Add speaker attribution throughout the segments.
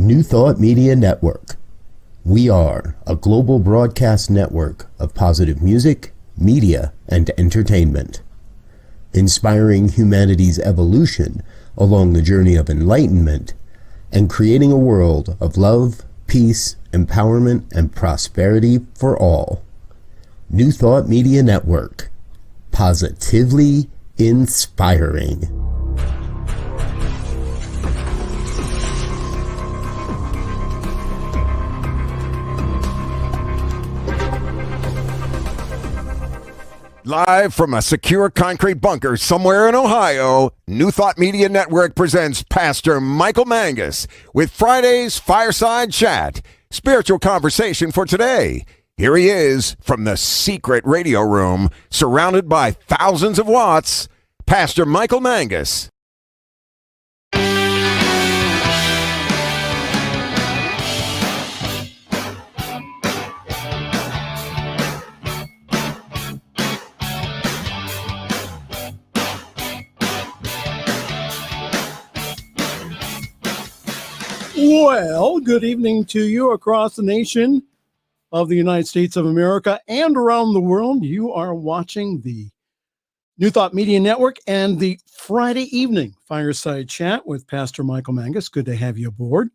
Speaker 1: New Thought Media Network. We are a global broadcast network of positive music, media, and entertainment, inspiring humanity's evolution along the journey of enlightenment and creating a world of love, peace, empowerment, and prosperity for all. New Thought Media Network. Positively inspiring.
Speaker 2: Live from a secure concrete bunker somewhere in Ohio, New Thought Media Network presents Pastor Michael Mangus with Friday's Fireside Chat, spiritual conversation for today. Here he is from the secret radio room, surrounded by thousands of watts, Pastor Michael Mangus.
Speaker 3: Well, good evening to you across the nation of the United States of America and around the world. You are watching the New Thought Media Network and the Friday evening Fireside Chat with Pastor Michael Mangus. Good to have you aboard.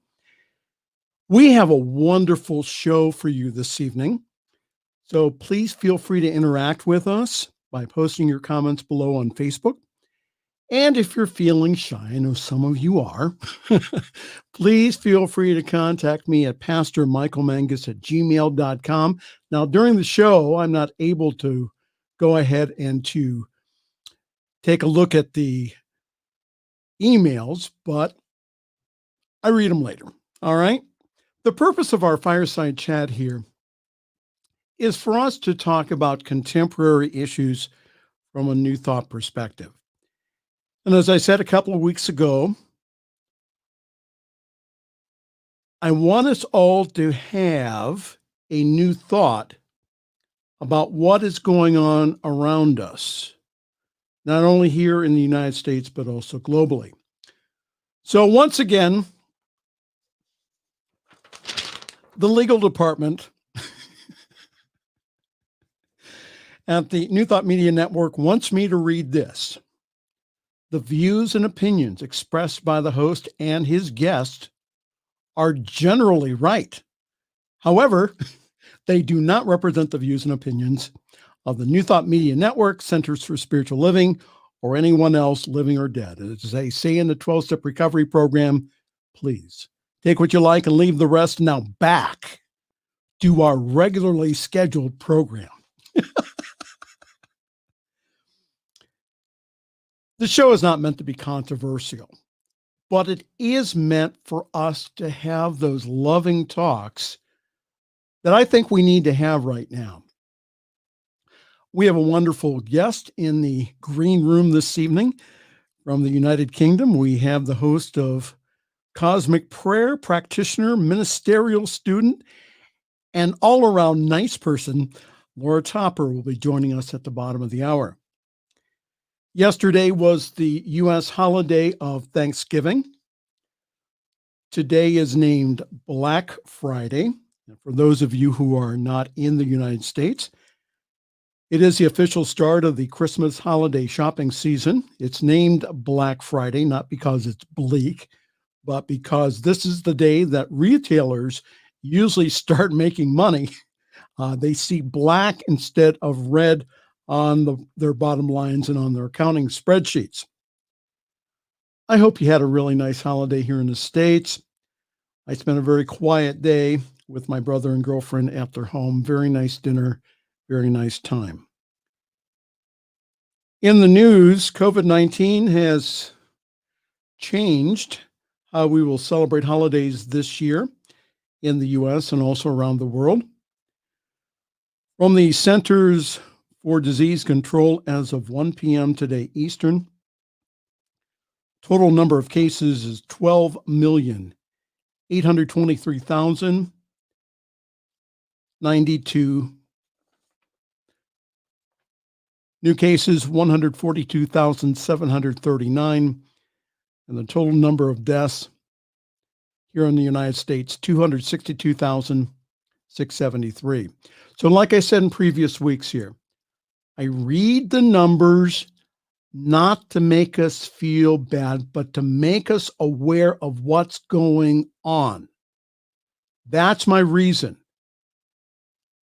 Speaker 3: We have a wonderful show for you this evening, so please feel free to interact with us by posting your comments below on Facebook. And if you're feeling shy, I know some of you are, please feel free to contact me at pastormichaelmangus@gmail.com. Now, during the show, I'm not able to go ahead and to take a look at the emails, but I read them later. All right. The purpose of our fireside chat here is for us to talk about contemporary issues from a New Thought perspective. And as I said a couple of weeks ago, I want us all to have a new thought about what is going on around us, not only here in the United States, but also globally. So once again, the legal department at the New Thought Media Network wants me to read this. The views and opinions expressed by the host and his guest are generally right. However, they do not represent the views and opinions of the New Thought Media Network, Centers for Spiritual Living, or anyone else living or dead. As they say in the 12-step recovery program, please take what you like and leave the rest. Now back to our regularly scheduled program. The show is not meant to be controversial, but it is meant for us to have those loving talks that I think we need to have right now. We have a wonderful guest in the green room this evening from the United Kingdom. We have the host of Cosmic Prayer, practitioner, ministerial student, and all-around nice person, Laura Topper, will be joining us at the bottom of the hour. Yesterday was the U.S. holiday of Thanksgiving. Today is named Black Friday. And for those of you who are not in the United States, it is the official start of the Christmas holiday shopping season. It's named Black Friday, not because it's bleak, but because this is the day that retailers usually start making money. They see black instead of red on their bottom lines and on their accounting spreadsheets. I hope you had a really nice holiday here in the States. I spent a very quiet day with my brother and girlfriend at their home. Very nice dinner, very nice time. In the news, COVID-19 has changed how we will celebrate holidays this year in the U.S. and also around the world. From the Centers for Disease Control, as of 1 p.m. today Eastern, total number of cases is 12,823,092. New cases, 142,739. And the total number of deaths, here in the United States, 262,673. So like I said in previous weeks here, I read the numbers not to make us feel bad, but to make us aware of what's going on. That's my reason.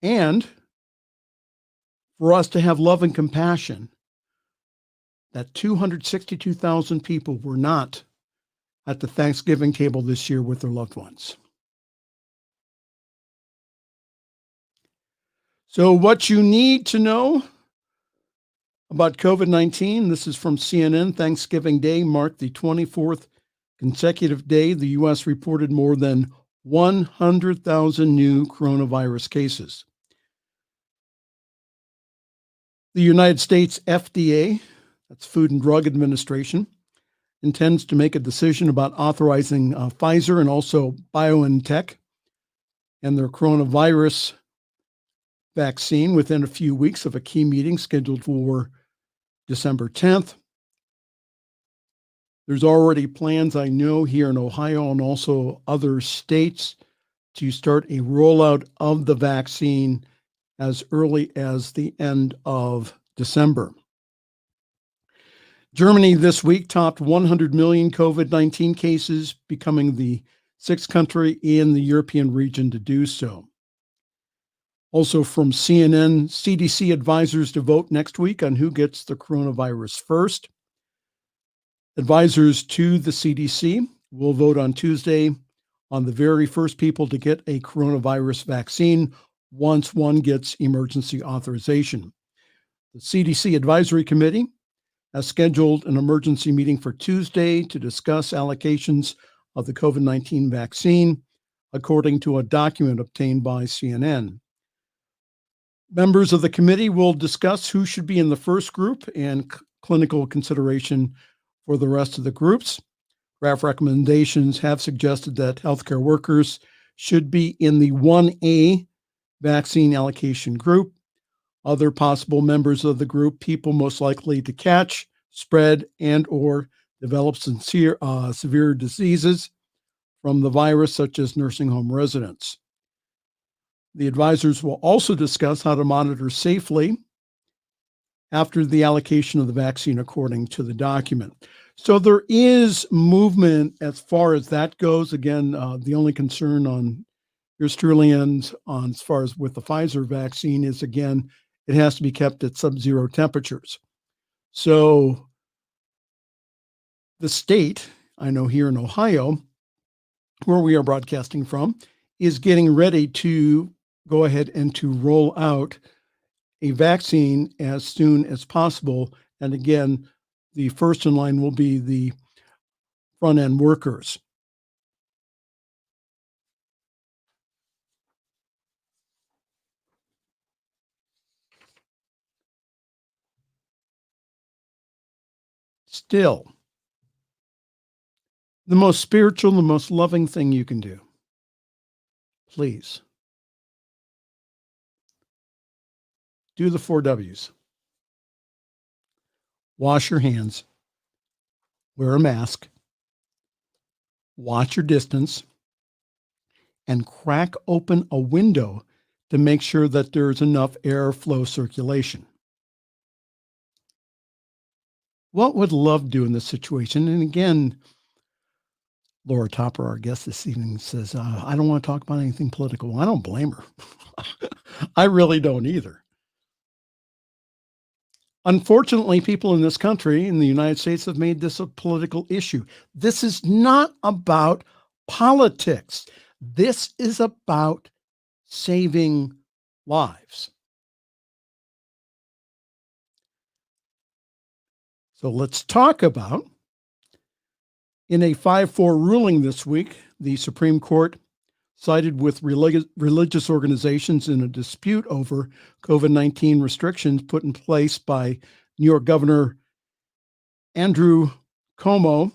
Speaker 3: And for us to have love and compassion, that 262,000 people were not at the Thanksgiving table this year with their loved ones. So what you need to know about COVID-19, this is from CNN. Thanksgiving Day marked the 24th consecutive day the U.S. reported more than 100,000 new coronavirus cases. The United States FDA, that's Food and Drug Administration, intends to make a decision about authorizing Pfizer and also BioNTech and their coronavirus vaccine within a few weeks of a key meeting scheduled for December 10th. There's already plans, I know, here in Ohio and also other states to start a rollout of the vaccine as early as the end of December. Germany this week topped 100 million COVID-19 cases, becoming the sixth country in the European region to do so. Also from CNN, CDC advisors to vote next week on who gets the coronavirus first. Advisors to the CDC will vote on Tuesday on the very first people to get a coronavirus vaccine once one gets emergency authorization. The CDC Advisory Committee has scheduled an emergency meeting for Tuesday to discuss allocations of the COVID-19 vaccine, according to a document obtained by CNN. Members of the committee will discuss who should be in the first group and clinical consideration for the rest of the groups. Draft recommendations have suggested that healthcare workers should be in the 1A vaccine allocation group. Other possible members of the group, people most likely to catch, spread, and or develop severe diseases from the virus, such as nursing home residents. The advisors will also discuss how to monitor safely after the allocation of the vaccine, according to the document. So there is movement as far as that goes. Again, the only concern on yours truly and on as far as with the Pfizer vaccine is, again, it has to be kept at sub-zero temperatures. So the state, I know here in Ohio, where we are broadcasting from, is getting ready to go ahead and to roll out a vaccine as soon as possible. And again, the first in line will be the front-end workers. Still, the most spiritual, the most loving thing you can do, please, do the 4 W's. Wash your hands, wear a mask, watch your distance, and crack open a window to make sure that there's enough airflow circulation. What would love do in this situation? And again, Laura Topper, our guest this evening, says, I don't want to talk about anything political. Well, I don't blame her. I really don't either. Unfortunately, people in this country, in the United States, have made this a political issue. This is not about politics. This is about saving lives. So let's talk about, in a 5-4 ruling this week, the Supreme Court sided with religious organizations in a dispute over COVID-19 restrictions put in place by New York Governor Andrew Cuomo.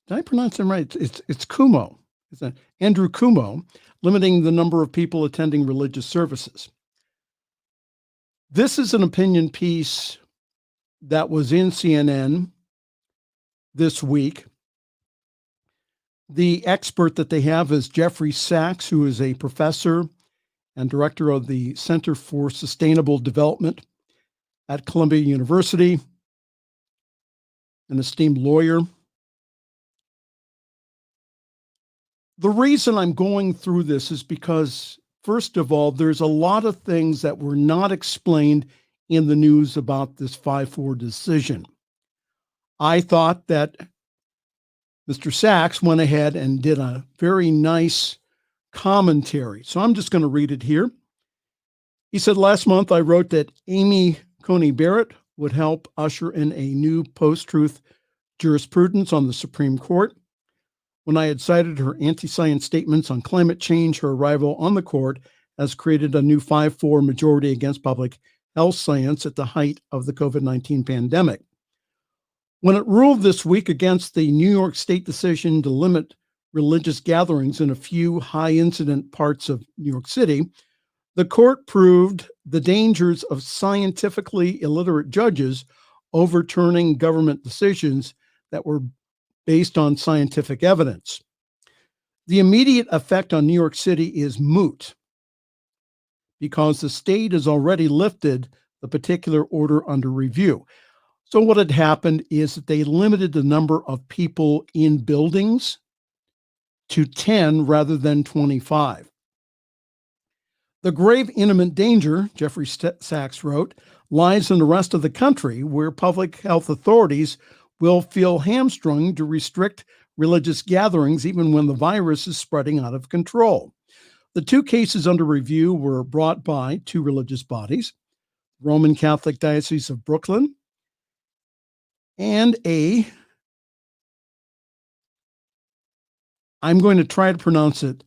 Speaker 3: Did I pronounce him right? It's Cuomo. It's Andrew Cuomo, limiting the number of people attending religious services. This is an opinion piece that was in CNN this week. The expert that they have is Jeffrey Sachs, who is a professor and director of the Center for Sustainable Development at Columbia University, an esteemed lawyer. The reason I'm going through this is because, first of all, there's a lot of things that were not explained in the news about this 5-4 decision. I thought that Mr. Sachs went ahead and did a very nice commentary. So I'm just going to read it here. He said, last month I wrote that Amy Coney Barrett would help usher in a new post-truth jurisprudence on the Supreme Court. When I had cited her anti-science statements on climate change, her arrival on the court has created a new 5-4 majority against public health science at the height of the COVID-19 pandemic. When it ruled this week against the New York State decision to limit religious gatherings in a few high-incident parts of New York City, the court proved the dangers of scientifically illiterate judges overturning government decisions that were based on scientific evidence. The immediate effect on New York City is moot because the state has already lifted the particular order under review. So what had happened is that they limited the number of people in buildings to 10 rather than 25. The grave imminent danger, Jeffrey Sachs wrote, lies in the rest of the country where public health authorities will feel hamstrung to restrict religious gatherings even when the virus is spreading out of control. The two cases under review were brought by two religious bodies, Roman Catholic Diocese of Brooklyn and I'm going to try to pronounce it,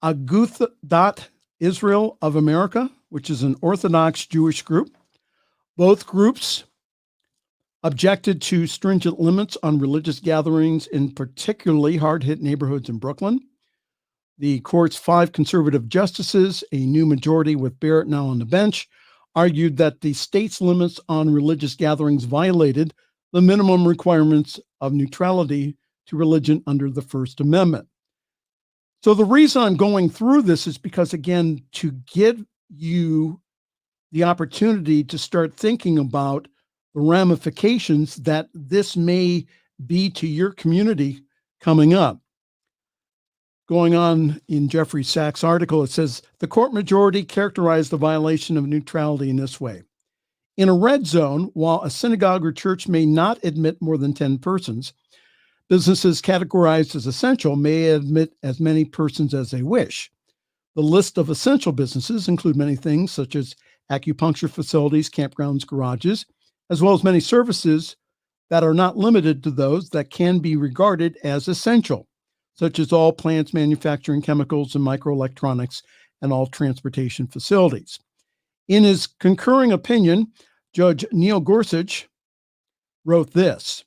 Speaker 3: Agudath Israel of America, which is an Orthodox Jewish group. Both groups objected to stringent limits on religious gatherings in particularly hard-hit neighborhoods in Brooklyn. The court's 5 conservative justices, a new majority with Barrett now on the bench, argued that the state's limits on religious gatherings violated the minimum requirements of neutrality to religion under the First Amendment. So the reason I'm going through this is because, again, to give you the opportunity to start thinking about the ramifications that this may be to your community coming up. Going on in Jeffrey Sachs' article, it says, the court majority characterized the violation of neutrality in this way. In a red zone, while a synagogue or church may not admit more than 10 persons, businesses categorized as essential may admit as many persons as they wish. The list of essential businesses include many things such as acupuncture facilities, campgrounds, garages, as well as many services that are not limited to those that can be regarded as essential, such as all plants manufacturing chemicals and microelectronics and all transportation facilities. In his concurring opinion, Judge Neil Gorsuch wrote this.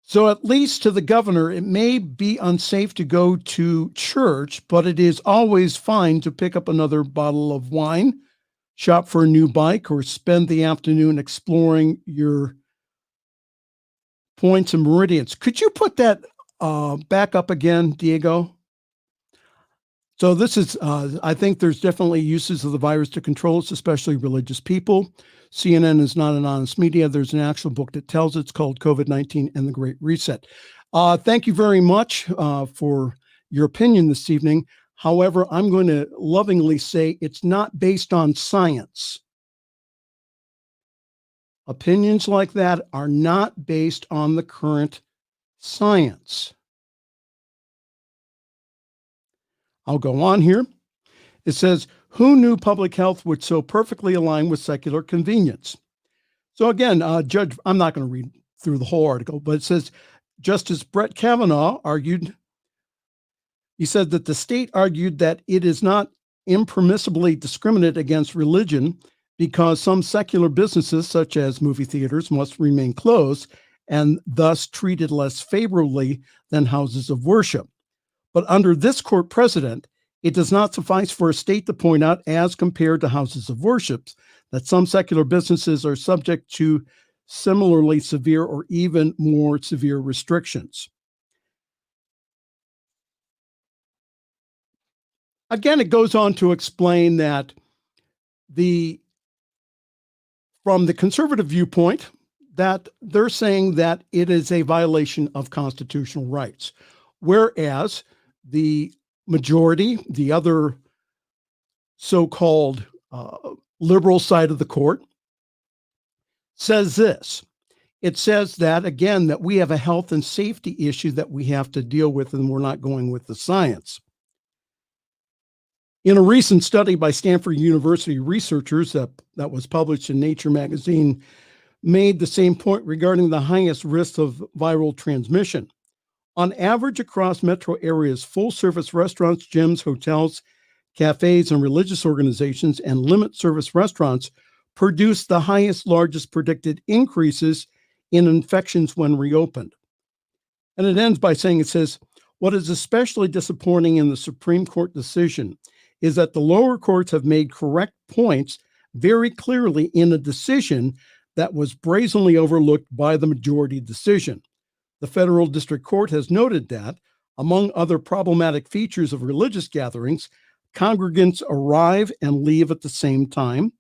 Speaker 3: So at least to the governor, it may be unsafe to go to church, but it is always fine to pick up another bottle of wine, shop for a new bike, or spend the afternoon exploring your points and meridians. Could you put that back up again, Diego? So this is, I think there's definitely uses of the virus to control us, especially religious people. CNN is not an honest media. There's an actual book that tells it. It's called COVID-19 and the Great Reset. Thank you very much for your opinion this evening. However, I'm going to lovingly say it's not based on science. Opinions like that are not based on the current science. I'll go on here. It says, who knew public health would so perfectly align with secular convenience? So again, Judge, I'm not going to read through the whole article, but it says, Justice Brett Kavanaugh argued, he said that the state argued that it is not impermissibly discriminate against religion because some secular businesses, such as movie theaters, must remain closed and thus treated less favorably than houses of worship. But under this court precedent, it does not suffice for a state to point out, as compared to houses of worship, that some secular businesses are subject to similarly severe or even more severe restrictions. Again, it goes on to explain that from the conservative viewpoint, that they're saying that it is a violation of constitutional rights, whereas the majority, the other so-called liberal side of the court, says this. It says that, again, that we have a health and safety issue that we have to deal with, and we're not going with the science. In a recent study by Stanford University researchers that was published in Nature magazine, made the same point regarding the highest risk of viral transmission. On average, across metro areas, full-service restaurants, gyms, hotels, cafes, and religious organizations and limit-service restaurants produce the highest, largest predicted increases in infections when reopened. And it ends by saying, it says, what is especially disappointing in the Supreme Court decision is that the lower courts have made correct points very clearly in a decision that was brazenly overlooked by the majority decision. The federal district court has noted that, among other problematic features of religious gatherings, congregants arrive and leave at the same time.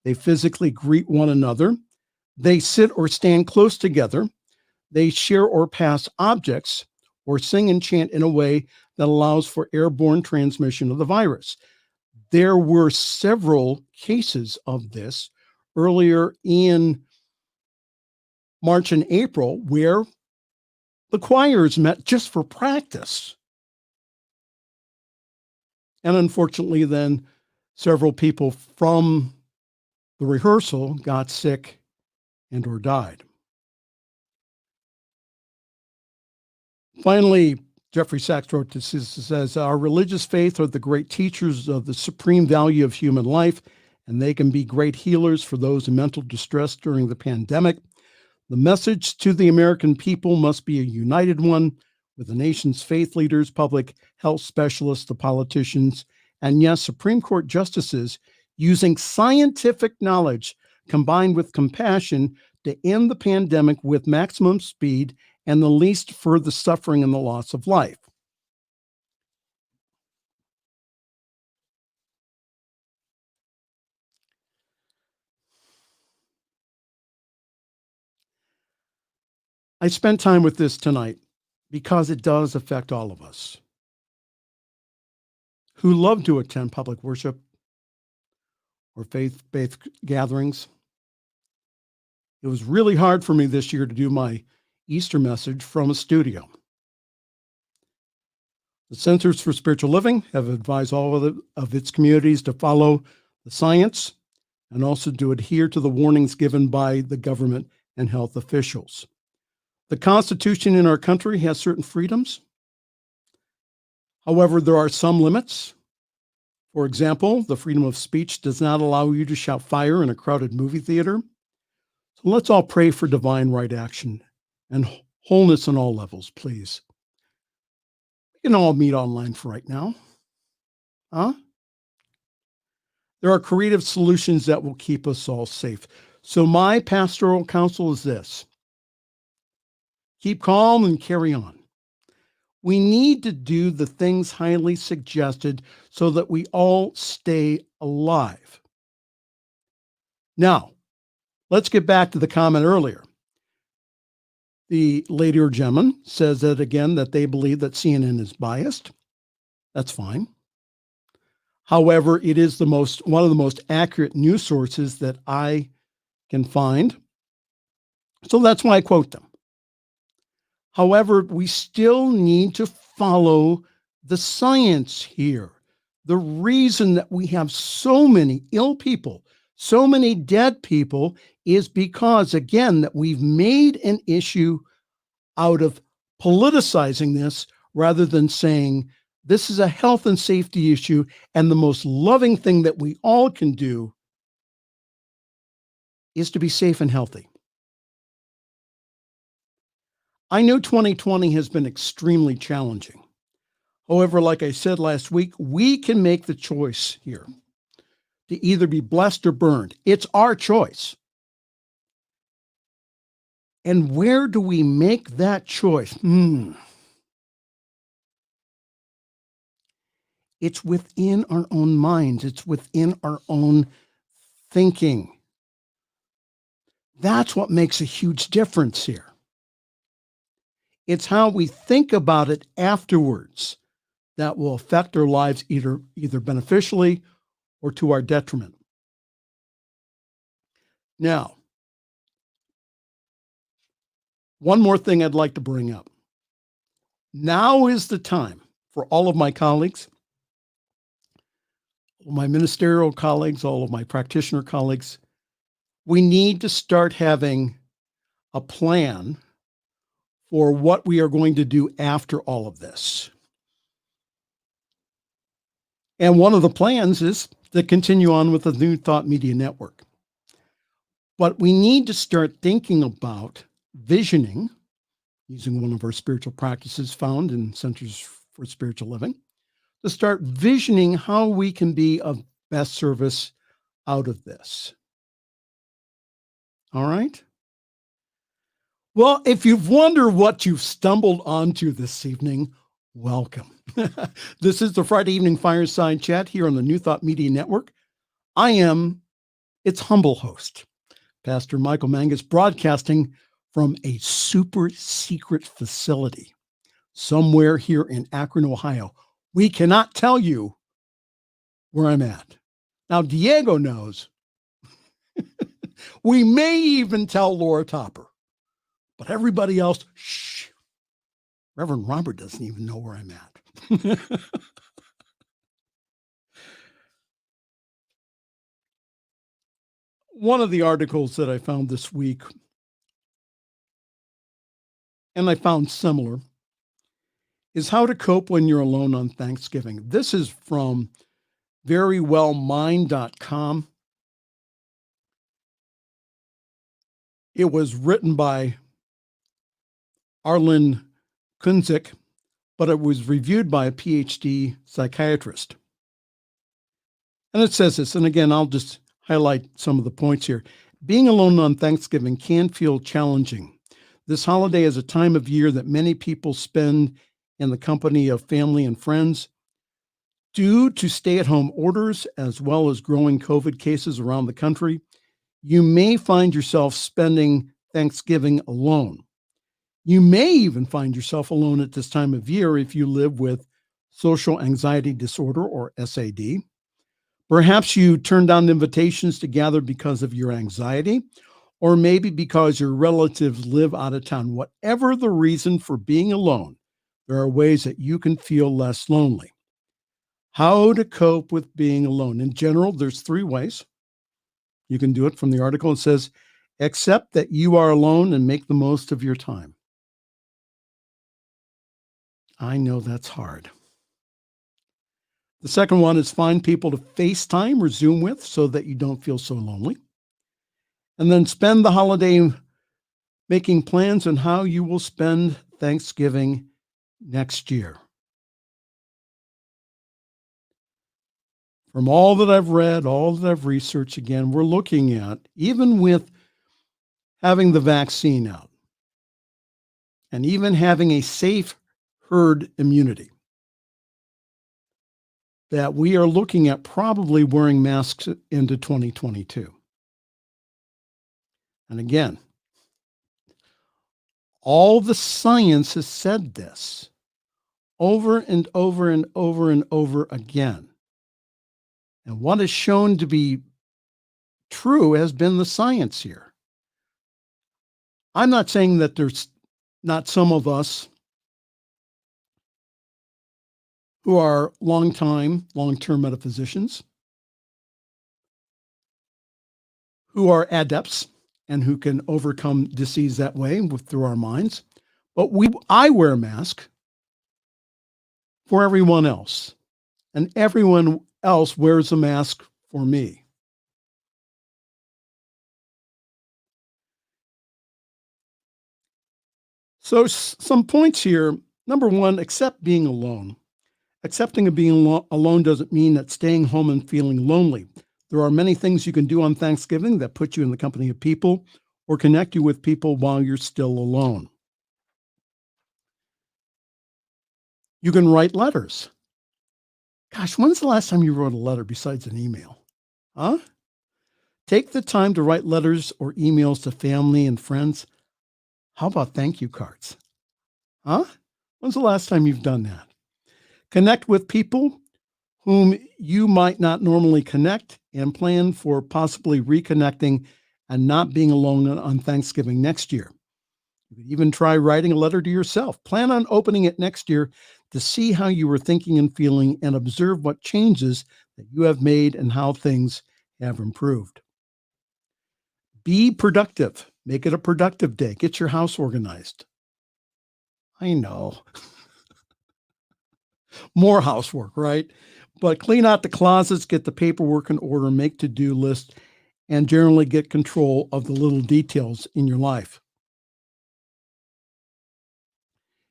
Speaker 3: They physically greet one another. They sit or stand close together. They share or pass objects or sing and chant in a way that allows for airborne transmission of the virus. There were several cases of this earlier in March and April where the choirs met just for practice. And unfortunately, then several people from the rehearsal got sick and or died. Finally, Jeffrey Sachs wrote this, says, our religious faith are the great teachers of the supreme value of human life, and they can be great healers for those in mental distress during the pandemic. The message to the American people must be a united one, with the nation's faith leaders, public health specialists, the politicians, and yes, Supreme Court justices using scientific knowledge combined with compassion to end the pandemic with maximum speed and the least further suffering and the loss of life. I spent time with this tonight because it does affect all of us who love to attend public worship or faith gatherings. It was really hard for me this year to do my Easter message from a studio. The Centers for Spiritual Living have advised all of its communities to follow the science and also to adhere to the warnings given by the government and health officials. The Constitution in our country has certain freedoms. However, there are some limits. For example, the freedom of speech does not allow you to shout fire in a crowded movie theater. So let's all pray for divine right action and wholeness on all levels, please. We can all meet online for right now. Huh? There are creative solutions that will keep us all safe. So my pastoral counsel is this. Keep calm and carry on. We need to do the things highly suggested so that we all stay alive. Now, let's get back to the comment earlier. The lady or gentleman says that again, that they believe that CNN is biased. That's fine. However, it is one of the most accurate news sources that I can find. So that's why I quote them. However, we still need to follow the science here. The reason that we have so many ill people, so many dead people, is because, again, that we've made an issue out of politicizing this rather than saying this is a health and safety issue, and the most loving thing that we all can do is to be safe and healthy. I know 2020 has been extremely challenging. However, like I said last week, we can make the choice here to either be blessed or burned. It's our choice. And where do we make that choice? It's within our own minds. It's within our own thinking. That's what makes a huge difference here. It's how we think about it afterwards that will affect our lives either beneficially or to our detriment. Now, one more thing I'd like to bring up. Now is the time for all of my colleagues, my ministerial colleagues, all of my practitioner colleagues. We need to start having a plan for what we are going to do after all of this. And one of the plans is to continue on with the New Thought Media Network. But we need to start thinking about visioning, using one of our spiritual practices found in Centers for Spiritual Living, to start visioning how we can be of best service out of this. All right? Well, if you've wondered what you've stumbled onto this evening, welcome. This is the Friday evening Fireside Chat here on the New Thought Media Network. I am its humble host, Pastor Michael Mangus, broadcasting from a super secret facility somewhere here in Akron, Ohio. We cannot tell you where I'm at. Now, Diego knows. We may even tell Laura Topper, but everybody else, shh. Reverend Robert doesn't even know where I'm at. One of the articles that I found this week, and I found similar, is how to cope when you're alone on Thanksgiving. This is from verywellmind.com. It was written by Arlen Kunzik, but it was reviewed by a PhD psychiatrist. And it says this, and again, I'll just highlight some of the points here. Being alone on Thanksgiving can feel challenging. This holiday is a time of year that many people spend in the company of family and friends. Due to stay-at-home orders, as well as growing COVID cases around the country, you may find yourself spending Thanksgiving alone. You may even find yourself alone at this time of year if you live with social anxiety disorder or SAD. Perhaps you turn down invitations to gather because of your anxiety, or maybe because your relatives live out of town. Whatever the reason for being alone, there are ways that you can feel less lonely. How to cope with being alone. In general, there's 3 ways. You can do it from the article. It says, accept that you are alone and make the most of your time. I know that's hard. The second one is find people to FaceTime or Zoom with so that you don't feel so lonely. And then spend the holiday making plans on how you will spend Thanksgiving next year. From all that I've read, all that I've researched, again, we're looking at, even with having the vaccine out and even having a safe herd immunity, that we are looking at probably wearing masks into 2022. And again, all the science has said this over and over and over and over again. And what is shown to be true has been the science here. I'm not saying that there's not some of us who are long-term metaphysicians, who are adepts and who can overcome disease that way through our minds. But I wear a mask for everyone else, and everyone else wears a mask for me. So some points here. Number one, accept being alone. Accepting of being alone doesn't mean that staying home and feeling lonely. There are many things you can do on Thanksgiving that put you in the company of people or connect you with people while you're still alone. You can write letters. Gosh, when's the last time you wrote a letter besides an email? Huh? Take the time to write letters or emails to family and friends. How about thank you cards? Huh? When's the last time you've done that? Connect with people whom you might not normally connect and plan for possibly reconnecting and not being alone on Thanksgiving next year. You could even try writing a letter to yourself. Plan on opening it next year to see how you were thinking and feeling and observe what changes that you have made and how things have improved. Be productive. Make it a productive day. Get your house organized. I know. More housework, right? But clean out the closets, get the paperwork in order, make to-do lists, and generally get control of the little details in your life.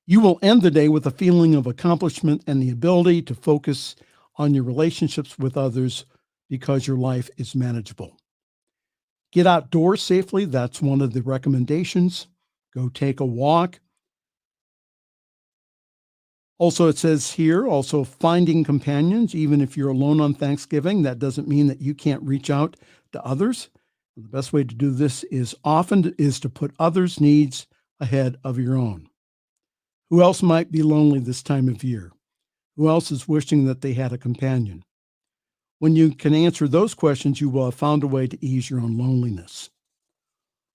Speaker 3: You will end the day with a feeling of accomplishment and the ability to focus on your relationships with others because your life is manageable. Get outdoors safely. That's one of the recommendations. Go take a walk. Also, it says here, also finding companions, even if you're alone on Thanksgiving, that doesn't mean that you can't reach out to others. The best way to do this is to put others' needs ahead of your own. Who else might be lonely this time of year? Who else is wishing that they had a companion? When you can answer those questions, you will have found a way to ease your own loneliness.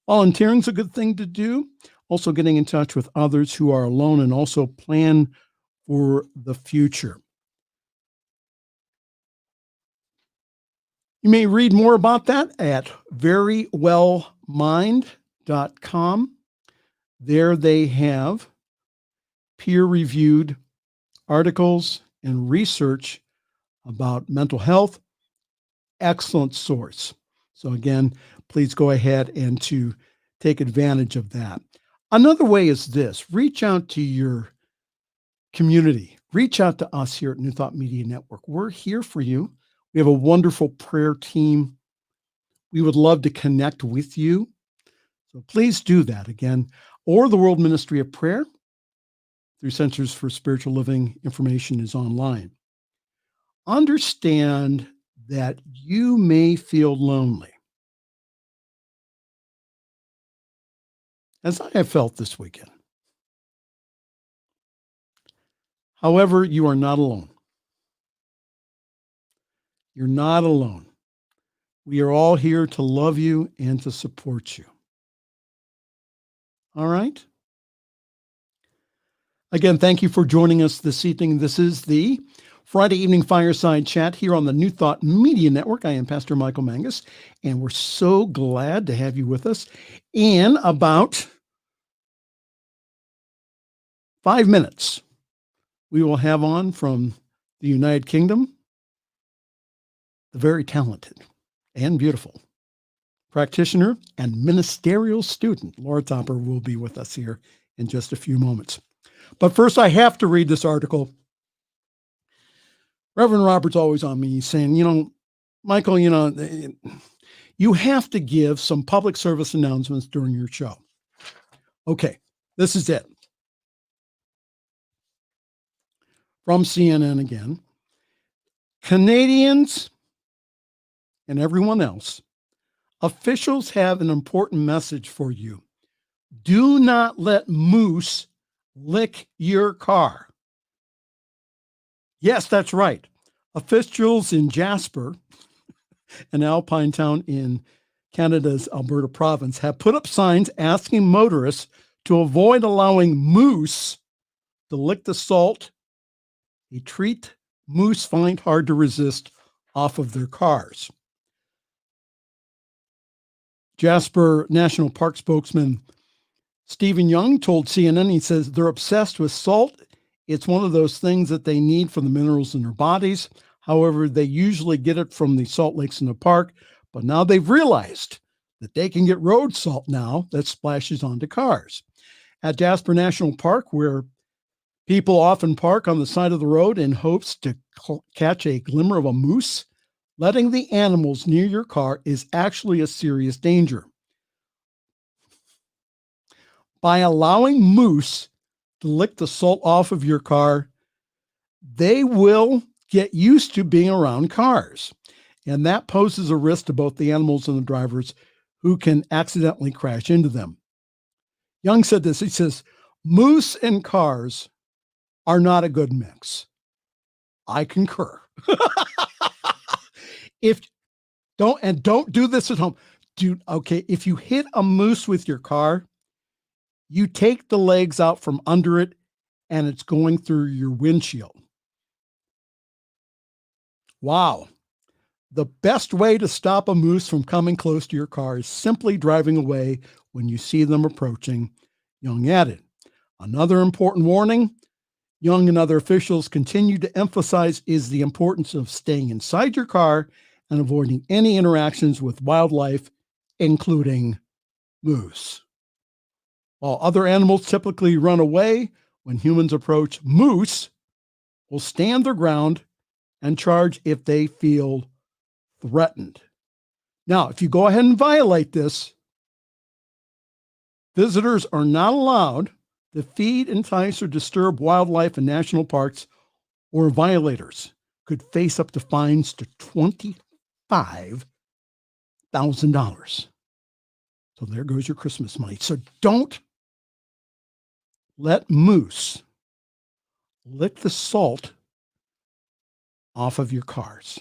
Speaker 3: Volunteering is a good thing to do. Also getting in touch with others who are alone and also plan for the future. You may read more about that at verywellmind.com. There they have peer-reviewed articles and research about mental health. Excellent source. So again, please go ahead and to take advantage of that. Another way is this: reach out to your community. Reach out to us here at New Thought Media Network. We're here for you. We have a wonderful prayer team. We would love to connect with you. So please do that again. Or the World Ministry of Prayer through Centers for Spiritual Living. Information is online. Understand that you may feel lonely, as I have felt this weekend. However, you are not alone. You're not alone. We are all here to love you and to support you. All right? Again, thank you for joining us this evening. This is the Friday evening Fireside Chat here on the New Thought Media Network. I am Pastor Michael Mangus, and we're so glad to have you with us. In about 5 minutes, we will have on from the United Kingdom the very talented and beautiful practitioner and ministerial student. Laura Topper will be with us here in just a few moments. But first, I have to read this article. Reverend Robert's always on me. He's saying, Michael, you have to give some public service announcements during your show. Okay, this is it. From CNN again. Canadians and everyone else, officials have an important message for you. Do not let moose lick your car. Yes, that's right. Officials in Jasper, an alpine town in Canada's Alberta province, have put up signs asking motorists to avoid allowing moose to lick the salt, a treat moose find hard to resist, off of their cars. Jasper National Park spokesman Stephen Young told CNN, he says, they're obsessed with salt. It's one of those things that they need for the minerals in their bodies. However, they usually get it from the salt lakes in the park, but now they've realized that they can get road salt now that splashes onto cars. At Jasper National Park, where people often park on the side of the road in hopes to catch a glimmer of a moose, letting the animals near your car is actually a serious danger. By allowing moose to lick the salt off of your car, they will get used to being around cars. And that poses a risk to both the animals and the drivers who can accidentally crash into them. Young said this, he says, moose and cars are not a good mix. I concur. Don't do this at home. If you hit a moose with your car, you take the legs out from under it and it's going through your windshield. Wow. The best way to stop a moose from coming close to your car is simply driving away when you see them approaching, Young added. Another important warning Young and other officials continue to emphasize is the importance of staying inside your car and avoiding any interactions with wildlife, including moose. While other animals typically run away, when humans approach, moose will stand their ground and charge if they feel threatened. Now, if you go ahead and violate this, visitors are not allowed to feed, entice, or disturb wildlife in national parks, or violators could face up to fines to $25,000. So there goes your Christmas money. So don't let moose lick the salt off of your cars.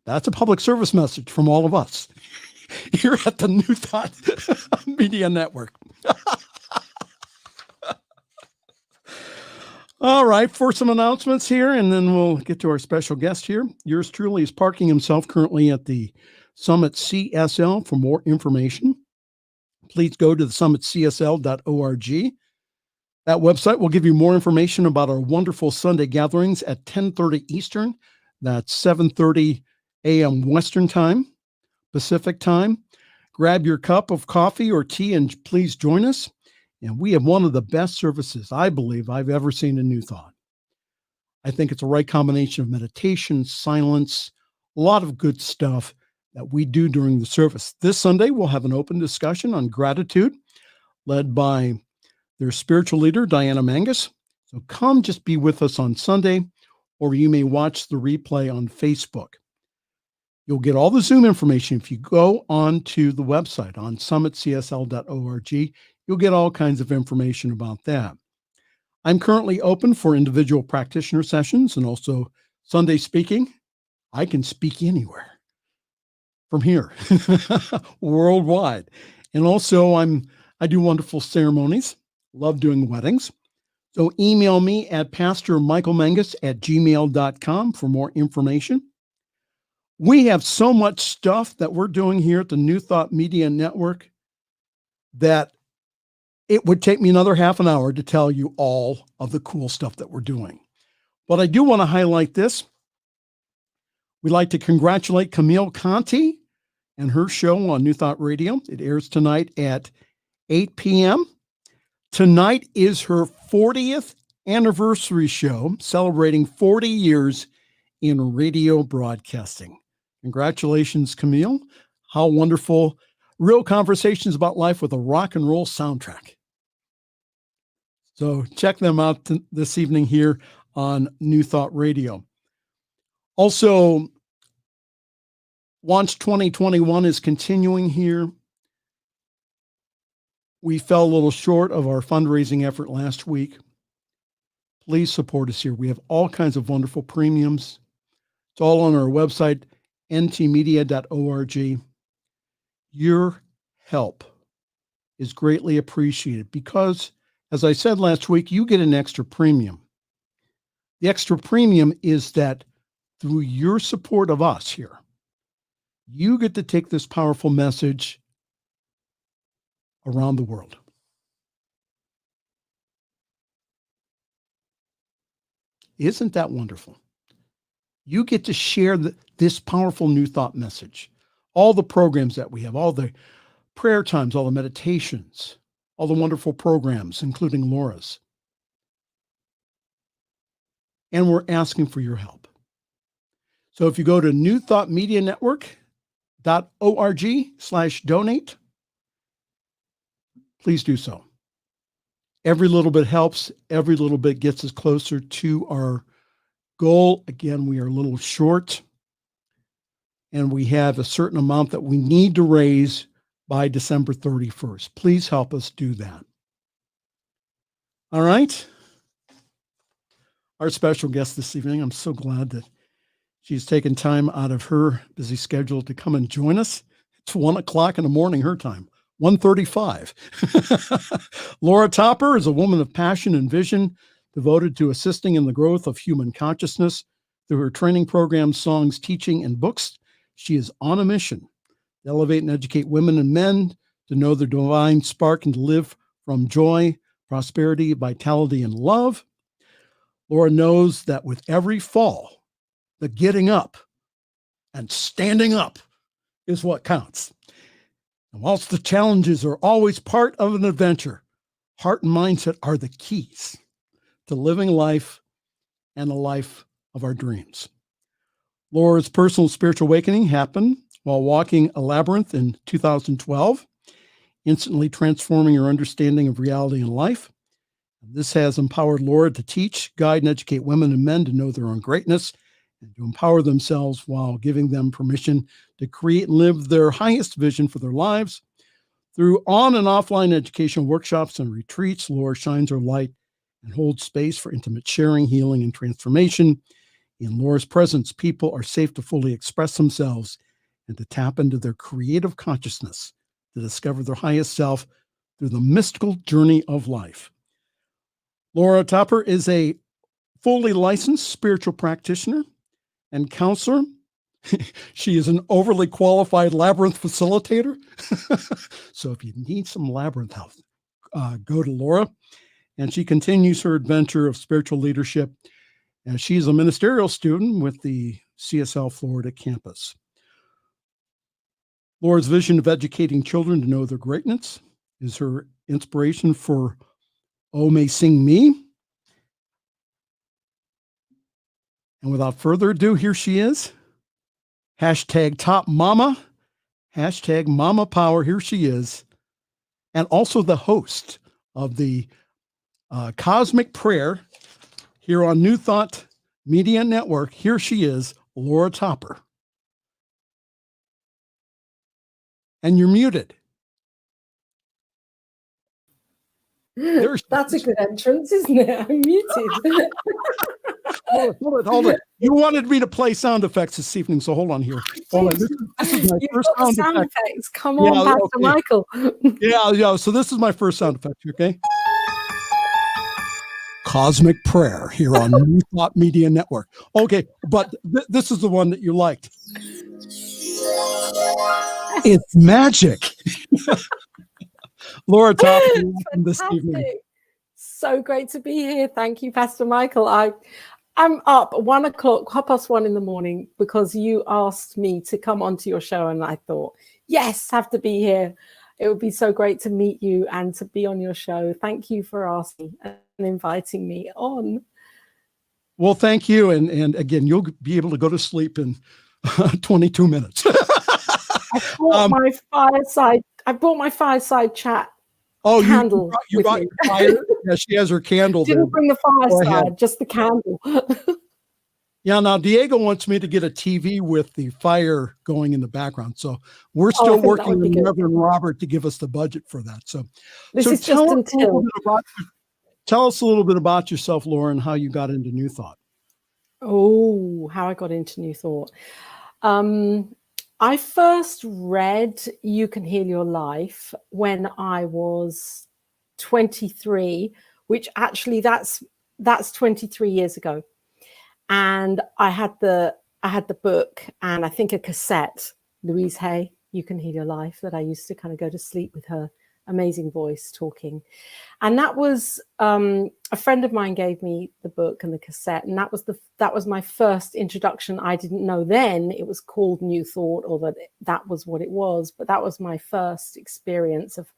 Speaker 3: That's a public service message from all of us here at the New Thought Media Network. All right, for some announcements here, and then we'll get to our special guest here. Yours truly is parking himself currently at the Summit CSL. For more information, please go to the summitcsl.org. That website will give you more information about our wonderful Sunday gatherings at 10:30 Eastern. That's 7:30 a.m. Western Time, Pacific Time. Grab your cup of coffee or tea and please join us. And we have one of the best services, I believe, I've ever seen in New Thought. I think it's a right combination of meditation, silence, a lot of good stuff that we do during the service. This Sunday, we'll have an open discussion on gratitude led by their spiritual leader, Diana Mangus. So come just be with us on Sunday, or you may watch the replay on Facebook. You'll get all the Zoom information if you go on to the website on summitcsl.org. You'll get all kinds of information about that. I'm currently open for individual practitioner sessions and also Sunday speaking. I can speak anywhere from here, worldwide. And also I do wonderful ceremonies, love doing weddings. So email me at pastormichaelmangus@gmail.com for more information. We have so much stuff that we're doing here at the New Thought Media Network that it would take me another half an hour to tell you all of the cool stuff that we're doing. But I do want to highlight this. We'd like to congratulate Camille Conti and her show on New Thought Radio. It airs tonight at 8 p.m. Tonight is her 40th anniversary show, celebrating 40 years in radio broadcasting. Congratulations, Camille. How wonderful. Real conversations about life with a rock and roll soundtrack. So check them out this evening here on New Thought Radio. Also, Launch 2021 is continuing here. We fell a little short of our fundraising effort last week. Please support us here. We have all kinds of wonderful premiums. It's all on our website, ntmedia.org. Your help is greatly appreciated because, as I said last week, you get an extra premium. The extra premium is that through your support of us here, you get to take this powerful message around the world. Isn't that wonderful? You get to share this powerful New Thought message. All the programs that we have, all the prayer times, all the meditations, all the wonderful programs, including Laura's. And we're asking for your help. So if you go to newthoughtmedianetwork.org/donate, please do so. Every little bit helps. Every little bit gets us closer to our goal. Again, we are a little short, and we have a certain amount that we need to raise by December 31st. Please help us do that. All right. Our special guest this evening, I'm so glad that she's taken time out of her busy schedule to come and join us. It's 1 o'clock in the morning, her time, 1:35. Laura Topper is a woman of passion and vision, devoted to assisting in the growth of human consciousness through her training programs, songs, teaching, and books. She is on a mission to elevate and educate women and men to know their divine spark and to live from joy, prosperity, vitality, and love. Laura knows that with every fall, the getting up and standing up is what counts. And whilst the challenges are always part of an adventure, heart and mindset are the keys to living life and a life of our dreams. Laura's personal spiritual awakening happened while walking a labyrinth in 2012, instantly transforming her understanding of reality and life. This has empowered Laura to teach, guide, and educate women and men to know their own greatness and to empower themselves while giving them permission to create and live their highest vision for their lives. Through on and offline education workshops and retreats, Laura shines her light and holds space for intimate sharing, healing, and transformation. In Laura's presence, people are safe to fully express themselves and to tap into their creative consciousness to discover their highest self through the mystical journey of life. Laura Topper is a fully licensed spiritual practitioner and counselor. She is an overly qualified labyrinth facilitator. So if you need some labyrinth help, go to Laura. And she continues her adventure of spiritual leadership. And she's a ministerial student with the CSL Florida campus. Laura's vision of educating children to know their greatness is her inspiration for Oh May Sing Me. And without further ado, here she is. Hashtag Top Mama. Hashtag Mama Power. Here she is. And also the host of the Cosmic Prayer here on New Thought Media Network. Here she is, Laura Topper. And you're muted.
Speaker 4: That's a good entrance, isn't it? I'm muted.
Speaker 3: Hold it. You wanted me to play sound effects this evening, so hold on here. Hold on. This is my first sound effect.
Speaker 4: Effects. Come on, Pastor
Speaker 3: okay.
Speaker 4: Michael.
Speaker 3: Yeah. So this is my first sound effect, okay? Cosmic Prayer here on New Thought Media Network. Okay, but this is the one that you liked. It's magic. Laura Topper, welcome this evening.
Speaker 4: So great to be here. Thank you, Pastor Michael. I'm up 1 o'clock, 1:30 in the morning, because you asked me to come onto your show, and I thought, yes, have to be here. It would be so great to meet you and to be on your show. Thank you for asking and inviting me on.
Speaker 3: Well, thank you. And again, you'll be able to go to sleep in 22 minutes.
Speaker 4: I brought my fireside chat candle.
Speaker 3: You brought your fire? Yeah, she has her candle.
Speaker 4: Didn't bring the fireside, just the candle.
Speaker 3: Yeah, now Diego wants me to get a TV with the fire going in the background. So we're still working with Reverend Robert to give us the budget for that. So tell us a little bit about yourself, Laura, and how you got into New Thought.
Speaker 4: Oh, how I got into New Thought. I first read You Can Heal Your Life when I was 23, which actually that's 23 years ago. And I had the book and I think a cassette, Louise Hay, You Can Heal Your Life, that I used to kind of go to sleep with her amazing voice talking. And that was a friend of mine gave me the book and the cassette, and that was my first introduction. I didn't know then it was called New Thought, or that was what it was, but that was my first experience of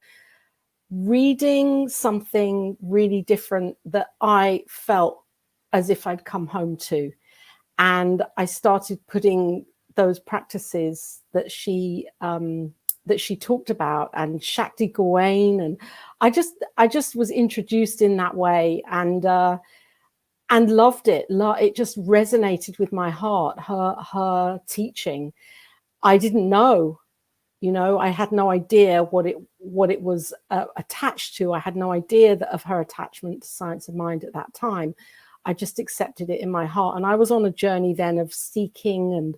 Speaker 4: reading something really different that I felt as if I'd come home to. And I started putting those practices that she that she talked about, and Shakti Gawain, and I just was introduced in that way, and loved it. It just resonated with my heart. Her teaching, I didn't know. I had no idea what it was attached to. I had no idea of her attachment to science of mind at that time. I just accepted it in my heart. And I was on a journey then of seeking and,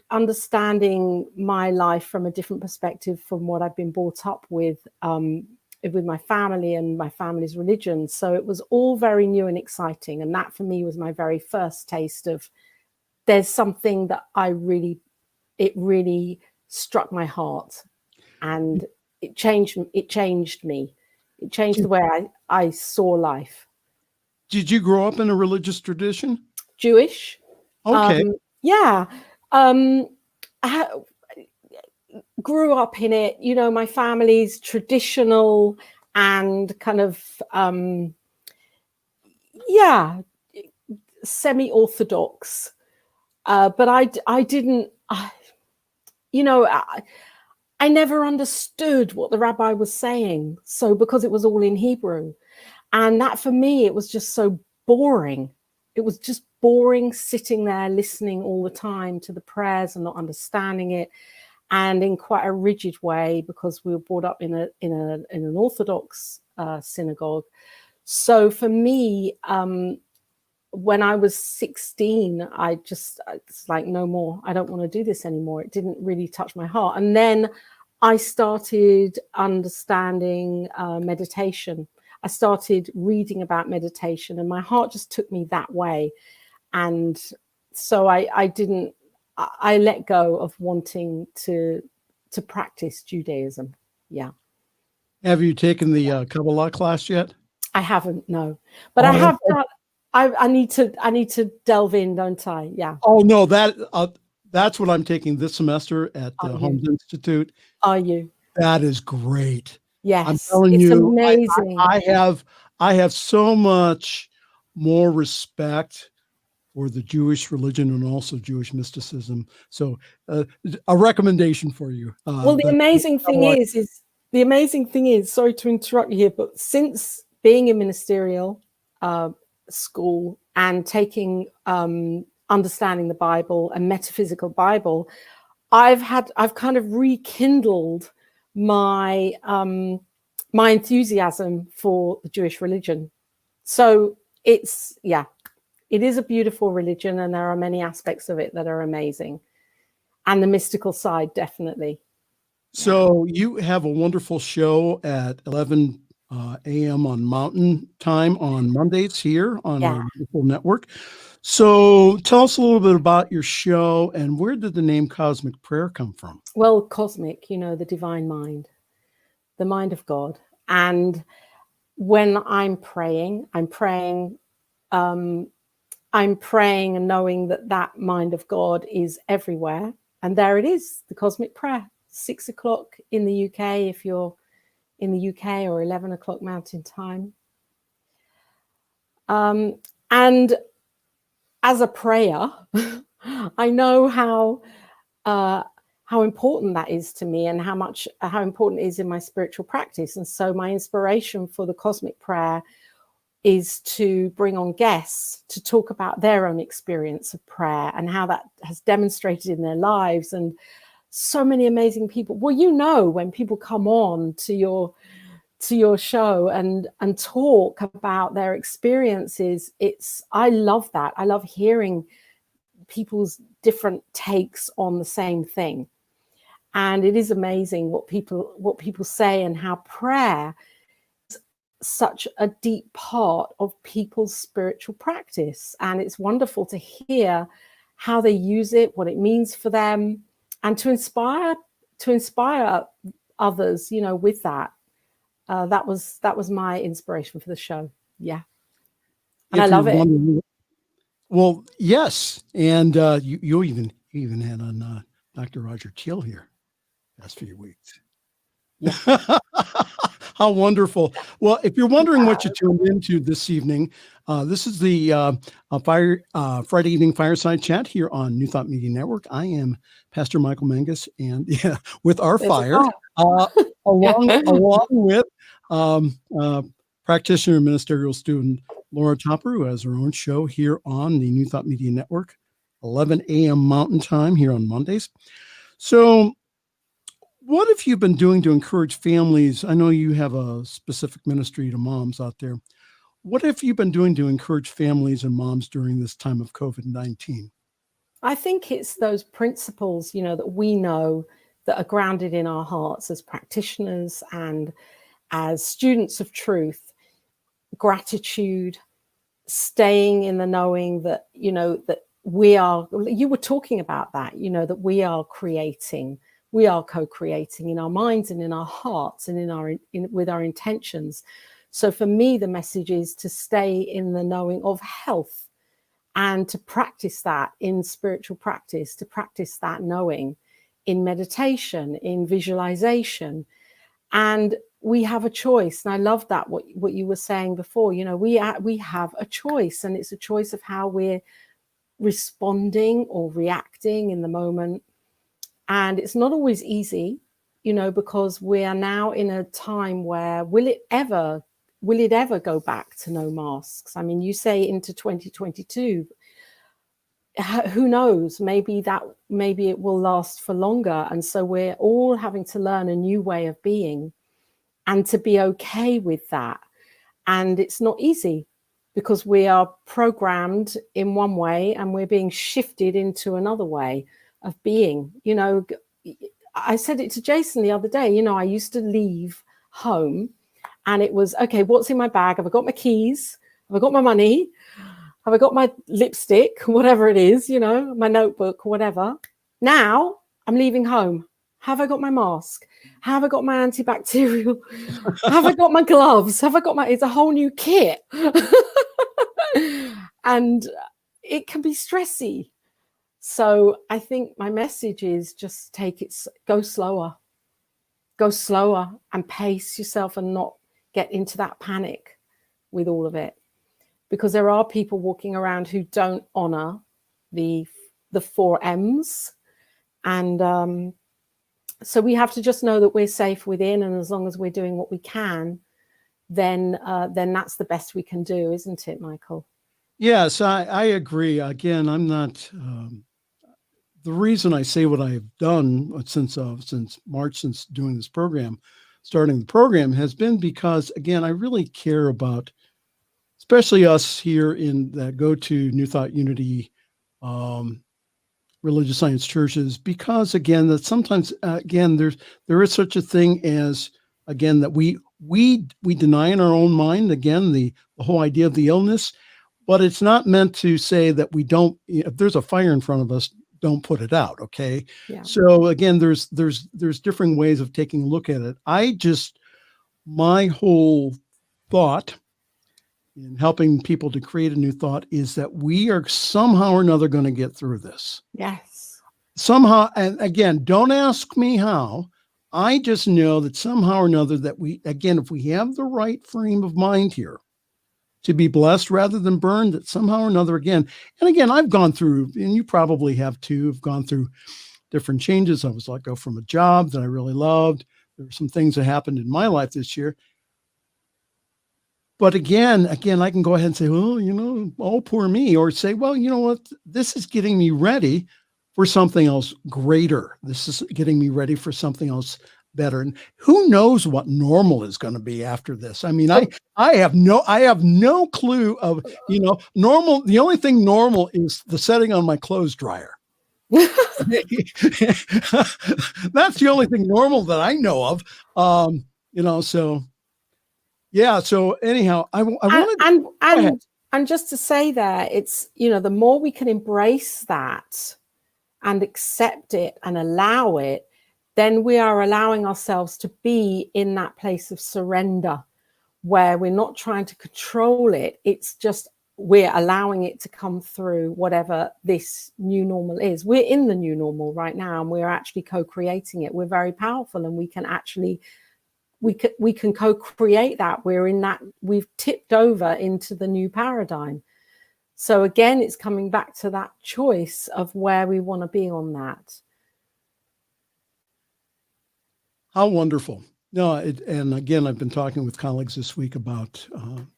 Speaker 4: understanding my life from a different perspective from what I've been brought up with my family and my family's religion. So it was all very new and exciting. And that for me was my very first taste of, there's something that it really struck my heart, and it changed me. It changed the way I saw life.
Speaker 3: Did you grow up in a religious tradition?
Speaker 4: Jewish.
Speaker 3: Okay.
Speaker 4: Yeah. I grew up in it. My family's traditional and kind of, semi-orthodox. But I didn't, I never understood what the rabbi was saying. So because it was all in Hebrew, and that for me, it was just so boring. It was just boring sitting there listening all the time to the prayers and not understanding it, and in quite a rigid way, because we were brought up in an Orthodox synagogue. So for me, when I was 16, it's like, no more. I don't want to do this anymore. It didn't really touch my heart. And then I started understanding meditation. I started reading about meditation, and my heart just took me that way. And so I let go of wanting to practice Judaism. Yeah.
Speaker 3: Have you taken the Kabbalah class yet?
Speaker 4: I haven't, no. But I have done. I need to delve in, don't I? Yeah.
Speaker 3: Oh no, that's what I'm taking this semester at the Holmes Institute.
Speaker 4: Are you?
Speaker 3: That is great.
Speaker 4: Yes,
Speaker 3: I'm telling
Speaker 4: it's
Speaker 3: you,
Speaker 4: amazing.
Speaker 3: I have so much more respect for the Jewish religion and also Jewish mysticism. So a recommendation for you.
Speaker 4: Well, the amazing thing is, sorry to interrupt you here, but since being in ministerial school and taking understanding the Bible and metaphysical Bible, I've kind of rekindled my my enthusiasm for the Jewish religion. So it is a beautiful religion, and there are many aspects of it that are amazing, and the mystical side, definitely.
Speaker 3: So you have a wonderful show at 11 a.m. on Mountain Time on Mondays here on our wonderful network. So tell us a little bit about your show, and where did the name Cosmic Prayer come from?
Speaker 4: Well, cosmic, the divine mind, the mind of God. And when I'm praying and knowing that mind of God is everywhere. And there it is, the cosmic prayer, 6 o'clock in the UK, if you're in the UK, or 11 o'clock Mountain Time. And as a prayer, I know how important that is to me, and how important it is in my spiritual practice. And so my inspiration for the cosmic prayer is to bring on guests to talk about their own experience of prayer and how that has demonstrated in their lives. And so many amazing people. Well, when people come on to your show and talk about their experiences, I love that. I love hearing people's different takes on the same thing. And it is amazing what people say, and how prayer is such a deep part of people's spiritual practice. And it's wonderful to hear how they use it, what it means for them, and to inspire others, with that. That was my inspiration for the show. Yeah. And I love it.
Speaker 3: Well, yes. And you even had on Dr. Roger Teal here last few weeks.
Speaker 4: Yeah.
Speaker 3: How wonderful. Well, if you're wondering what you tuned into this evening, this is the Friday evening fireside chat here on New Thought Media Network. I am Pastor Michael Mangus, and with our
Speaker 4: There's a
Speaker 3: fire,
Speaker 4: fire.
Speaker 3: along with practitioner and ministerial student Laura Topper, who has her own show here on the New Thought Media Network, 11 a.m. Mountain Time here on Mondays. So what have you been doing to encourage families? I know you have a specific ministry to moms out there. What have you been doing to encourage families and moms during this time of COVID-19?
Speaker 4: I think it's those principles, that we know that are grounded in our hearts as practitioners and as students of truth. Gratitude, staying in the knowing that, that we are, you were talking about that, that we are creating. We are co-creating in our minds and in our hearts and with our intentions. So for me, the message is to stay in the knowing of health and to practice that in spiritual practice, to practice that knowing in meditation, in visualization. And we have a choice. And I love that, what you were saying before, we have a choice, and it's a choice of how we're responding or reacting in the moment. And it's not always easy, because we are now in a time where will it ever go back to no masks? I mean, you say into 2022, who knows? Maybe it will last for longer. And so we're all having to learn a new way of being and to be okay with that. And it's not easy because we are programmed in one way and we're being shifted into another way of being. I said it to Jason the other day, I used to leave home and it was, okay, what's in my bag? Have I got my keys? Have I got my money? Have I got my lipstick? Whatever it is, my notebook, whatever. Now I'm leaving home. Have I got my mask? Have I got my antibacterial? Have I got my gloves? It's a whole new kit. And it can be stressy. So I think my message is just go slower and pace yourself and not get into that panic with all of it. Because there are people walking around who don't honor the 4 M's. And so we have to just know that we're safe within, and as long as we're doing what we can, then that's the best we can do, isn't it, Michael?
Speaker 3: Yes, I agree. Again, I'm not... the reason I say what I have done since March, since doing this program, starting the program, has been because, again, I really care about, especially us here that go to New Thought Unity religious science churches, because again, that sometimes there is such a thing as, again, that we deny in our own mind, again, the whole idea of the illness, but it's not meant to say that we don't, if there's a fire in front of us, don't put it out. Okay. Yeah. So again, there's different ways of taking a look at it. My whole thought in helping people to create a new thought is that we are somehow or another going to get through this.
Speaker 4: Yes.
Speaker 3: Somehow, and again, don't ask me how. I just know that somehow or another that if we have the right frame of mind here to be blessed rather than burned, that somehow or another, again, I've gone through, and you probably have too, have gone through different changes. I was let go from a job that I really loved. There were some things that happened in my life this year. But again, I can go ahead and say, well, oh, poor me, or say, well, you know what, this is getting me ready for something else greater. This is getting me ready for something else better. And who knows what normal is going to be after this? I mean, I have no clue of, normal. The only thing normal is the setting on my clothes dryer. That's the only thing normal that I know of. So. Yeah. So anyhow, I wanted
Speaker 4: and just to say that it's, the more we can embrace that and accept it and allow it, then we are allowing ourselves to be in that place of surrender where we're not trying to control it. It's just we're allowing it to come through whatever this new normal is. We're in the new normal right now, and we're actually co-creating it. We're very powerful, and we can actually we can co-create that. We're in that, we've tipped over into the new paradigm. So again, it's coming back to that choice of where we want to be on that.
Speaker 3: How wonderful. No, and again, I've been talking with colleagues this week about,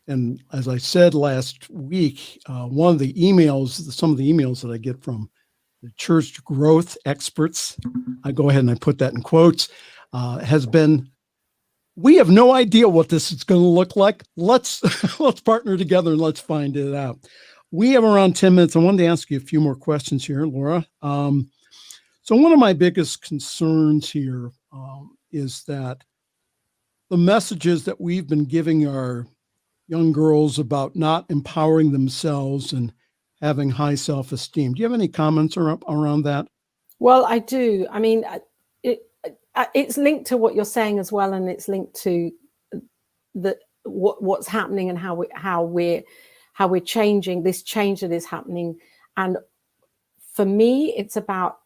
Speaker 3: and as I said last week, one of the emails, some of the emails that I get from the church growth experts, I go ahead and I put that in quotes, has been, we have no idea what this is going to look like. Let's partner together and let's find it out. We have around 10 minutes. I wanted to ask you a few more questions here, Laura. So one of my biggest concerns here is that the messages that we've been giving our young girls about not empowering themselves and having high self-esteem. Do you have any comments around that?
Speaker 4: Well, I do. I mean, it's linked to what you're saying as well, and it's linked to what's happening and how we're changing, this change that is happening. And for me, it's about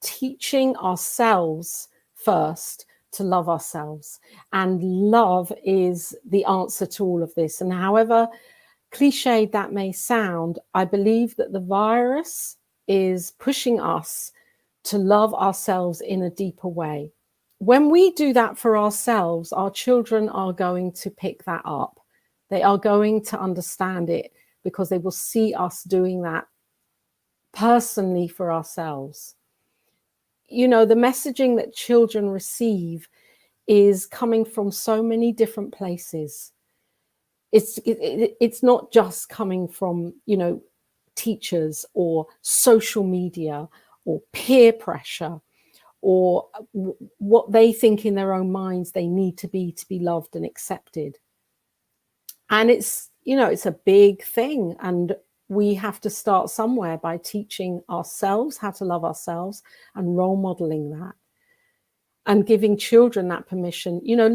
Speaker 4: teaching ourselves first to love ourselves, and love is the answer to all of this. And however cliched that may sound, I believe that the virus is pushing us to love ourselves in a deeper way. When we do that for ourselves, our children are going to pick that up. They are going to understand it because they will see us doing that personally for ourselves. You know, the messaging that children receive is coming from so many different places. It's not just coming from, you know, teachers or social media or peer pressure or what they think in their own minds they need to be loved and accepted. And it's, you know, it's a big thing, and we have to start somewhere by teaching ourselves how to love ourselves and role modeling that and giving children that permission. You know,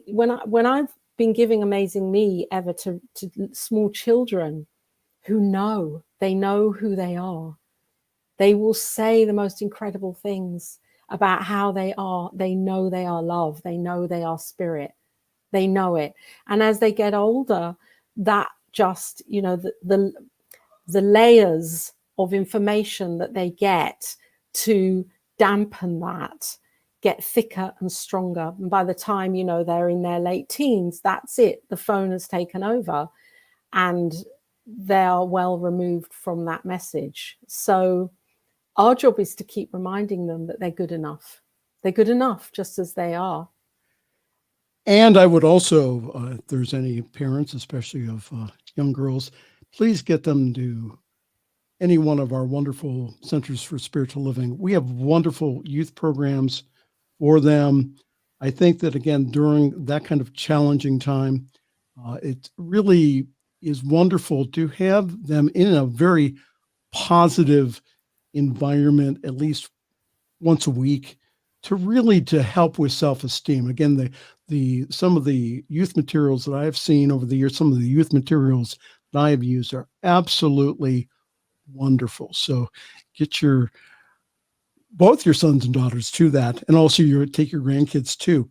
Speaker 4: when I've been giving Amazing Me ever to small children who know who they are, they will say the most incredible things about how they are. They know they are love. They know they are spirit. They know it. And as they get older, that just, you know, the layers of information that they get to dampen that get thicker and stronger. And by the time, you know, they're in their late teens, that's it. The phone has taken over and they are well removed from that message. So our job is to keep reminding them that they're good enough. They're good enough just as they are.
Speaker 3: And I would also, if there's any parents, especially of young girls, please get them to any one of our wonderful centers for spiritual living. We have wonderful youth programs for them. I think that, again, during that kind of challenging time, it really is wonderful to have them in a very positive environment, at least once a week, to help with self-esteem. Again, some of the youth materials that I have seen over the years, some of the youth materials that I have used are absolutely wonderful. So get both your sons and daughters to that, and also take your grandkids too.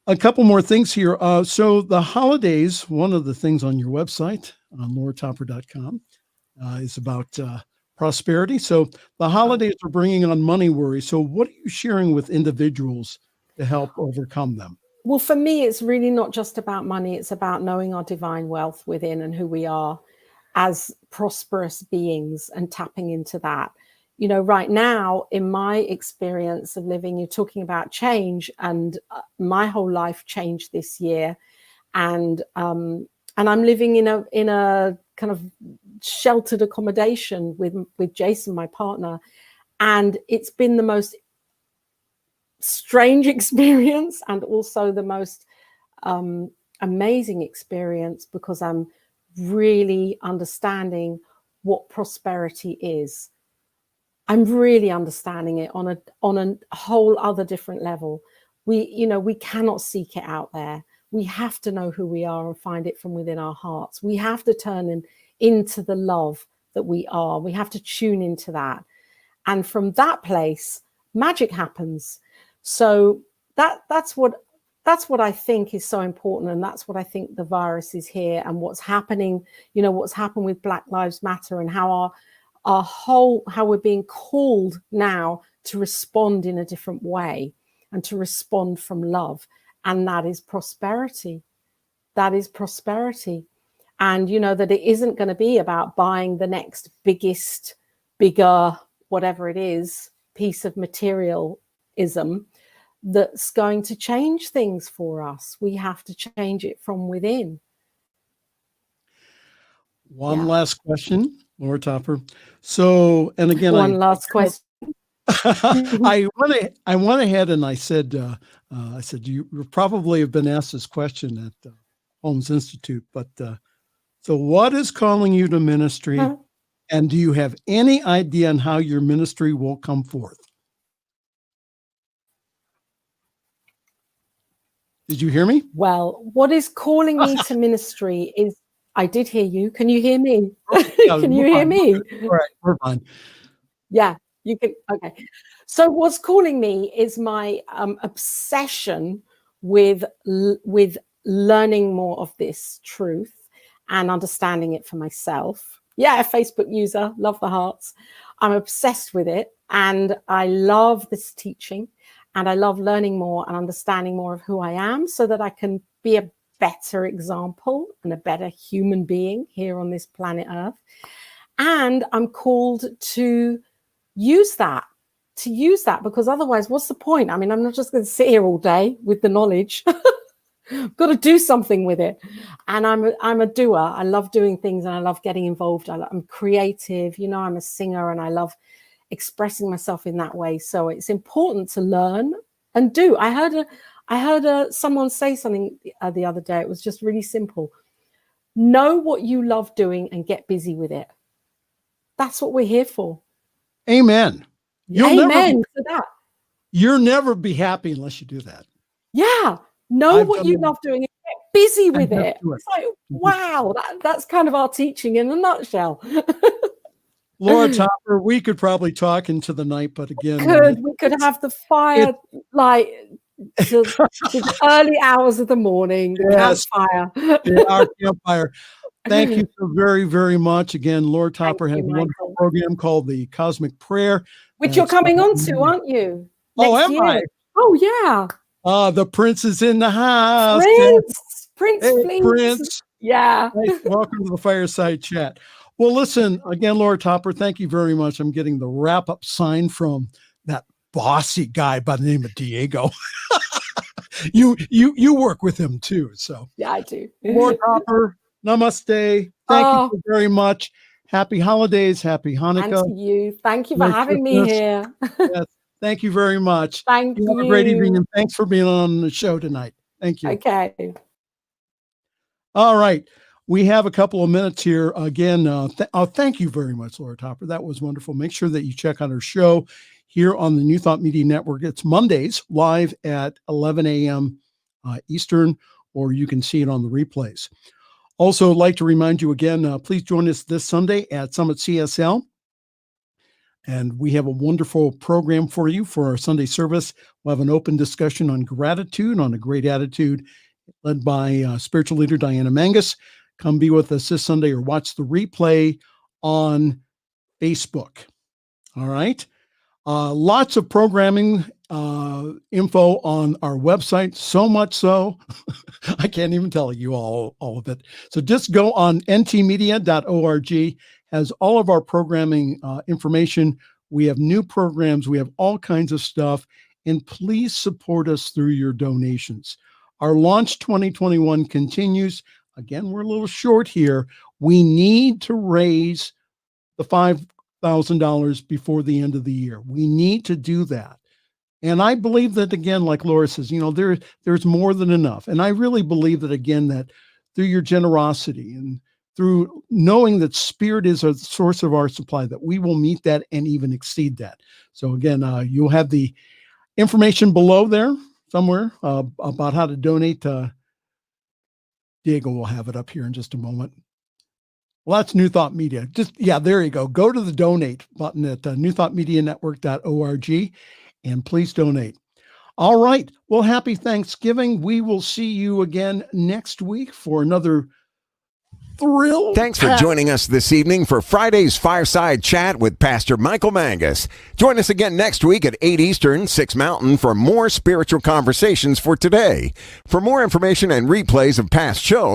Speaker 3: A couple more things here. So the holidays, one of the things on your website, on lauratopper.com, is about prosperity. So the holidays are bringing on money worry. So what are you sharing with individuals to help overcome them?
Speaker 4: Well, for me, it's really not just about money. It's about knowing our divine wealth within and who we are as prosperous beings and tapping into that. You know, right now, in my experience of living, you're talking about change, and my whole life changed this year. And I'm living in a kind of sheltered accommodation with Jason, my partner. And it's been the most strange experience and also the most amazing experience, because I'm really understanding what prosperity is. I'm really understanding it on a whole other different level. We cannot seek it out there. We have to know who we are and find it from within our hearts. We have to turn into the love that we are. We have to tune into that. And from that place, magic happens. So that's what that's what I think is so important. And that's what I think the virus is here, and what's happening, what's happened with Black Lives Matter, and how how we're being called now to respond in a different way and to respond from love. And that is prosperity. That is prosperity. And that it isn't going to be about buying the next biggest, bigger, whatever it is, piece of materialism that's going to change things for us. We have to change it from within.
Speaker 3: One last question, Laura Topper. So, and again,
Speaker 4: one last question.
Speaker 3: I went ahead and I said, you probably have been asked this question at Holmes Institute, but so what is calling you to ministry? And do you have any idea on how your ministry will come forth? Did you hear me?
Speaker 4: Well, what is calling me to ministry is, I did hear you. Can you hear me? Can you hear me?
Speaker 3: All right, we're fine.
Speaker 4: Yeah, you can. Okay. So what's calling me is my obsession with learning more of this truth and understanding it for myself. Yeah, Facebook user, love the hearts. I'm obsessed with it, and I love this teaching, and I love learning more and understanding more of who I am, so that I can be a better example and a better human being here on this planet Earth. And I'm called to use that, because otherwise, what's the point? I mean, I'm not just going to sit here all day with the knowledge. I've got to do something with it. And I'm a doer. I love doing things, and I love getting involved. I'm creative. I'm a singer, and I love expressing myself in that way. So it's important to learn and do. I heard someone say something the other day. It was just really simple. Know what you love doing and get busy with it. That's what we're here for.
Speaker 3: Amen.
Speaker 4: Amen to that.
Speaker 3: You'll never be happy unless you do that.
Speaker 4: Yeah. Know what you love doing and get busy with it. It's like, wow, that's kind of our teaching in a nutshell.
Speaker 3: Laura Topper, we could probably talk into the night, but again,
Speaker 4: we could have the fire to the early hours of the morning.
Speaker 3: Yes,
Speaker 4: campfire.
Speaker 3: Our campfire. Thank you so very, very much. Again, Laura Topper has a wonderful program called the Cosmic Prayer,
Speaker 4: which you're coming on to, aren't you?
Speaker 3: Next year. I?
Speaker 4: Oh, yeah.
Speaker 3: The Prince is in the house.
Speaker 4: Prince. Yeah.
Speaker 3: Welcome to the Fireside Chat. Well, listen, again, Laura Topper, thank you very much. I'm getting the wrap-up sign from that bossy guy by the name of Diego. You work with him too, so.
Speaker 4: Yeah, I do.
Speaker 3: Laura Topper, namaste. Thank you very much. Happy holidays. Happy Hanukkah.
Speaker 4: And to you. Thank you for having me here.
Speaker 3: Yes. Thank you very much.
Speaker 4: Thank you.
Speaker 3: Have a great evening, and thanks for being on the show tonight. Thank you.
Speaker 4: Okay.
Speaker 3: All right. We have a couple of minutes here. Again, thank you very much, Laura Topper. That was wonderful. Make sure that you check out our show here on the New Thought Media Network. It's Mondays live at 11 a.m. Eastern, or you can see it on the replays. Also, I'd like to remind you again, please join us this Sunday at Summit CSL. And we have a wonderful program for you for our Sunday service. We'll have an open discussion on gratitude, on a great attitude, led by spiritual leader Diana Mangus. Come be with us this Sunday or watch the replay on Facebook. All right. Lots of programming info on our website, so much so I can't even tell you all of it. So just go on ntmedia.org, has all of our programming information. We have new programs. We have all kinds of stuff. And please support us through your donations. Our Launch 2021 continues. Again, we're a little short here. We need to raise the $5,000 before the end of the year. We need to do that. And I believe that, again, like Laura says, there's more than enough. And I really believe that, again, that through your generosity and through knowing that Spirit is a source of our supply, that we will meet that and even exceed that. So again, you'll have the information below there somewhere about how to donate. Diego will have it up here in just a moment. Well, that's New Thought Media. There you go. Go to the donate button at newthoughtmedianetwork.org and please donate. All right. Well, happy Thanksgiving. We will see you again next week for another thrill.
Speaker 2: Thanks for joining us this evening for Friday's Fireside Chat with Pastor Michael Mangus. Join us again next week at 8 Eastern, 6 Mountain for more spiritual conversations for today. For more information and replays of past shows,